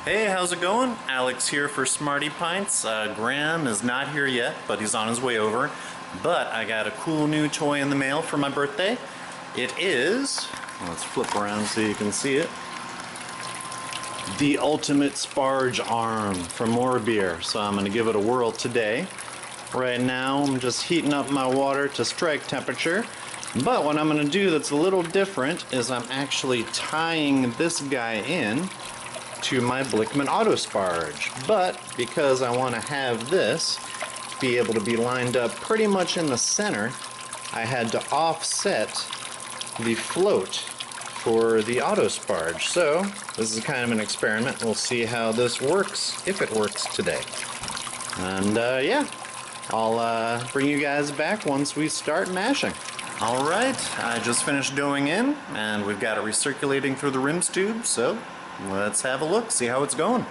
Hey, how's it going? Alex here for Smarty Pints. Graham is not here yet, but he's on his way over. But I got a cool new toy in the mail for my birthday. It is, let's flip around so you can see it, the ultimate Sparge Arm from MoreBeer. So I'm going to give it a whirl today. Right now I'm just heating up my water to strike temperature. But what I'm going to do that's a little different is I'm actually tying this guy in to my Blichmann Auto Sparge. But because I want to have this be able to be lined up pretty much in the center, I had to offset the float for the Auto Sparge. So this is kind of an experiment. We'll see how this works, if it works today. And yeah, I'll bring you guys back once we start mashing. Alright, I just finished doing in, and we've got it recirculating through the rims tube, so let's have a look, see how it's going.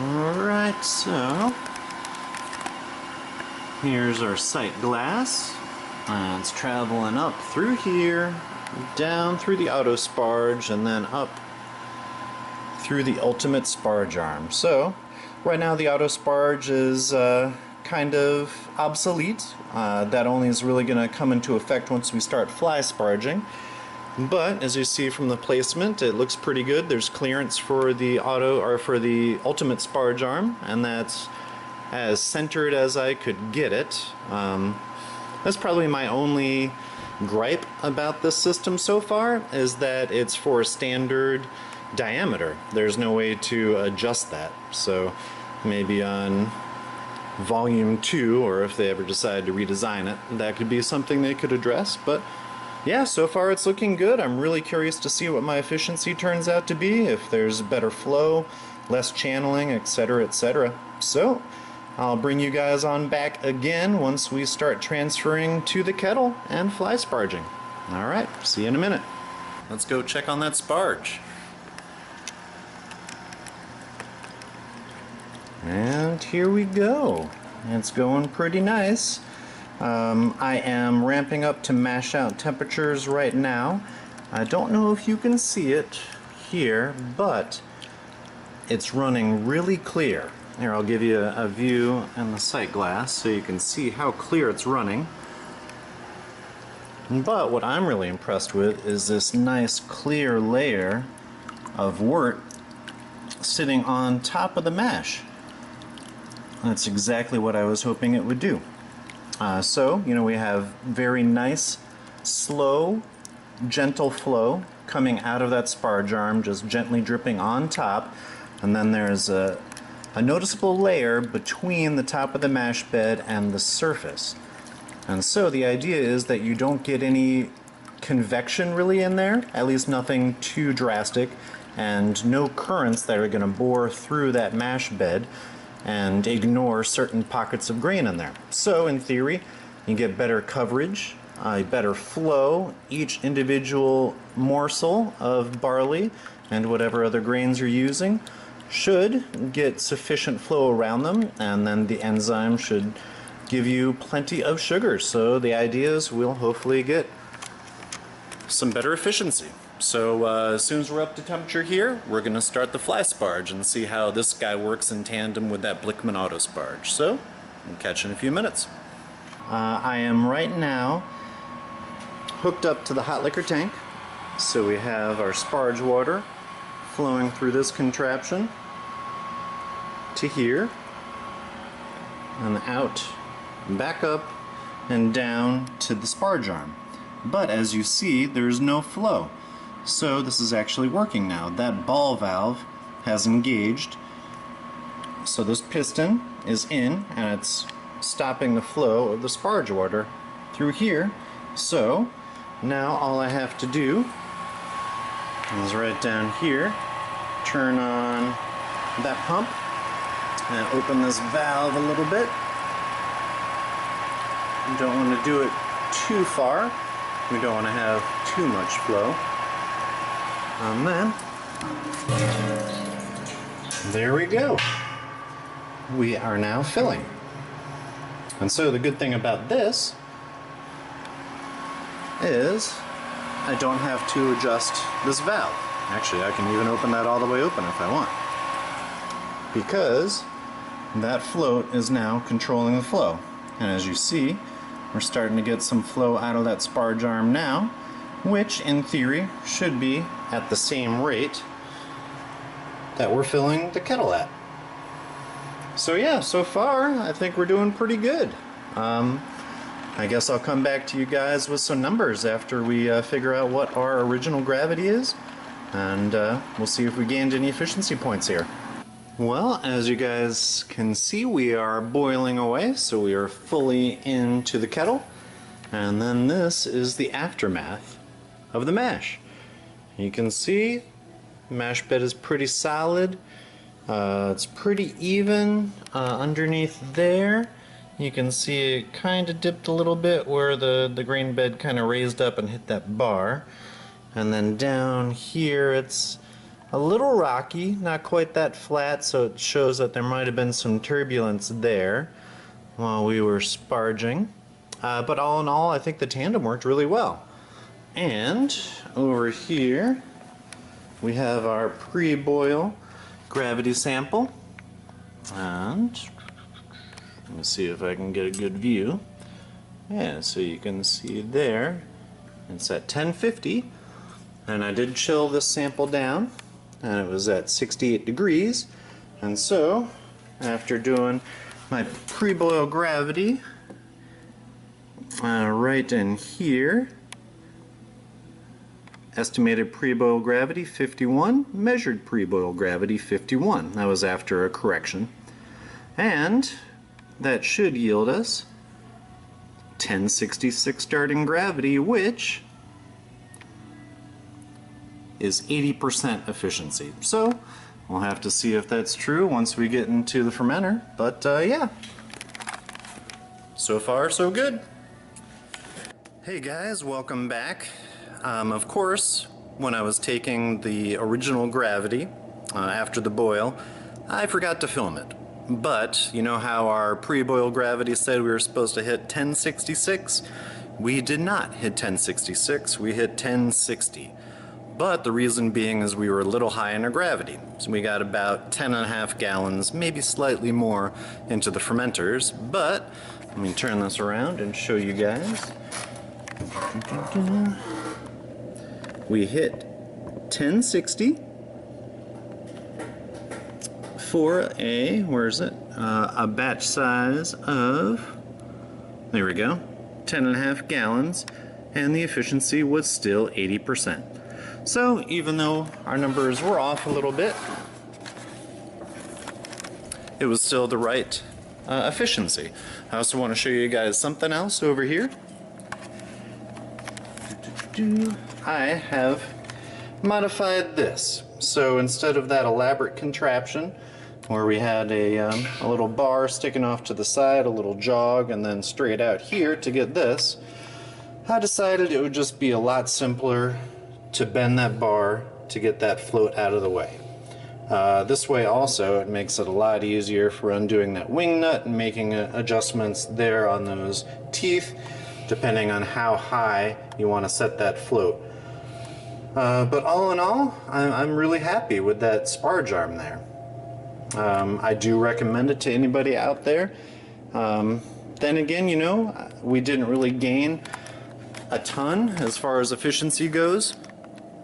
Alright, so here's our sight glass. And it's traveling up through here, down through the Auto Sparge, and then up through the ultimate Sparge Arm. So right now the Auto Sparge is kind of obsolete. That only is really going to come into effect once we start fly sparging. But as you see from the placement, it looks pretty good. There's clearance for the ultimate Sparge Arm, and that's as centered as I could get it. That's probably my only gripe about this system so far, is that it's for a standard diameter. There's no way to adjust that. So maybe on volume 2, or if they ever decide to redesign it, that could be something they could address. But yeah, so far it's looking good. I'm really curious to see what my efficiency turns out to be, if there's better flow, less channeling, etc., etc. So I'll bring you guys on back again once we start transferring to the kettle and fly sparging. Alright, see you in a minute. Let's go check on that sparge. And here we go. It's going pretty nice. I am ramping up to mash out temperatures right now. I don't know if you can see it here, but it's running really clear. Here, I'll give you a view in the sight glass so you can see how clear it's running. But what I'm really impressed with is this nice clear layer of wort sitting on top of the mash. That's exactly what I was hoping it would do. So, you know, we have very nice, slow, gentle flow coming out of that Sparge Arm, just gently dripping on top. And then there's a noticeable layer between the top of the mash bed and the surface. And so the idea is that you don't get any convection really in there, at least nothing too drastic, and no currents that are going to bore through that mash bed and ignore certain pockets of grain in there. So in theory, you get better coverage, better flow. Each individual morsel of barley and whatever other grains you're using should get sufficient flow around them, and then the enzyme should give you plenty of sugar. So the idea is we'll hopefully get some better efficiency. So as soon as we're up to temperature here, we're going to start the fly sparge and see how this guy works in tandem with that Blichmann Auto Sparge. So we'll catch you in a few minutes. I am right now hooked up to the hot liquor tank. So we have our sparge water flowing through this contraption to here and out, back up and down to the Sparge Arm. But as you see, there's no flow. So this is actually working now. That ball valve has engaged. So this piston is in and it's stopping the flow of the sparge water through here. So now all I have to do is right down here, turn on that pump and open this valve a little bit. You don't want to do it too far. We don't want to have too much flow. And then, there we go. We are now filling. And so the good thing about this is I don't have to adjust this valve. Actually, I can even open that all the way open if I want. Because that float is now controlling the flow. And as you see, we're starting to get some flow out of that sparge arm now, which in theory should be at the same rate that we're filling the kettle at. So yeah, so far I think we're doing pretty good. I guess I'll come back to you guys with some numbers after we figure out what our original gravity is, and we'll see if we gained any efficiency points here. Well, as you guys can see, we are boiling away, so we are fully into the kettle. And then this is the aftermath of the mash. You can see the mash bed is pretty solid. It's pretty even underneath there. You can see it kind of dipped a little bit where the grain bed kind of raised up and hit that bar. And then down here it's a little rocky, not quite that flat, so it shows that there might have been some turbulence there while we were sparging. But all in all, I think the tandem worked really well. And over here we have our pre-boil gravity sample, and let me see if I can get a good view. Yeah, so you can see there it's at 1050, and I did chill this sample down and it was at 68 degrees. And so after doing my pre-boil gravity right in here, estimated pre-boil gravity 51, measured pre-boil gravity 51. That was after a correction. And that should yield us 1066 starting gravity, which is 80% efficiency. So we'll have to see if that's true once we get into the fermenter. But yeah, so far so good. Hey guys, welcome back. Of course, when I was taking the original gravity after the boil, I forgot to film it. But you know how our pre-boil gravity said we were supposed to hit 1066? We did not hit 1066, we hit 1060. But the reason being is we were a little high in our gravity. So we got about 10.5 gallons, maybe slightly more, into the fermenters. But let me turn this around and show you guys. We hit 1060 for a, where is it? A batch size of, there we go, 10.5 gallons, and the efficiency was still 80%. So even though our numbers were off a little bit, it was still the right efficiency. I also want to show you guys something else over here. I have modified this. So instead of that elaborate contraption where we had a little bar sticking off to the side, a little jog, and then straight out here to get this, I decided it would just be a lot simpler to bend that bar to get that float out of the way. This way also it makes it a lot easier for undoing that wing nut and making adjustments there on those teeth, depending on how high you want to set that float. But all in all, I'm really happy with that Sparge arm there. I do recommend it to anybody out there. Then again, you know, we didn't really gain a ton as far as efficiency goes.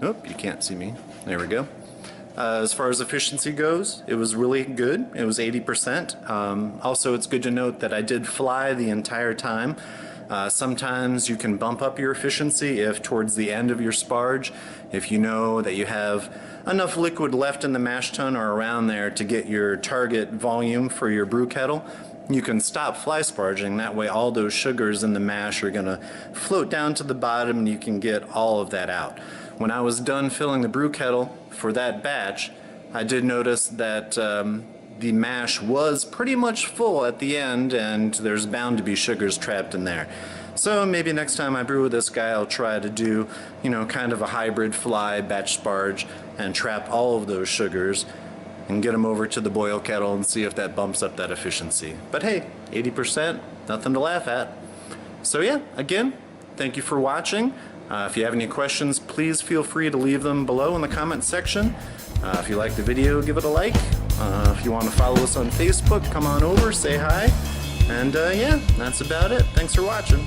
Oh, you can't see me. There we go. As far as efficiency goes, it was really good. It was 80%. Also, it's good to note that I did fly the entire time. Sometimes you can bump up your efficiency if towards the end of your sparge, if you know that you have enough liquid left in the mash tun or around there to get your target volume for your brew kettle, you can stop fly sparging. That way all those sugars in the mash are going to float down to the bottom and you can get all of that out. When I was done filling the brew kettle for that batch, I did notice that the mash was pretty much full at the end, and there's bound to be sugars trapped in there. So maybe next time I brew with this guy, I'll try to do, you know, kind of a hybrid fly batch sparge and trap all of those sugars and get them over to the boil kettle and see if that bumps up that efficiency. But hey, 80%, nothing to laugh at. So yeah, again, thank you for watching. If you have any questions, please feel free to leave them below in the comment section. If you like the video, give it a like. If you want to follow us on Facebook, come on over, say hi. And yeah, that's about it. Thanks for watching.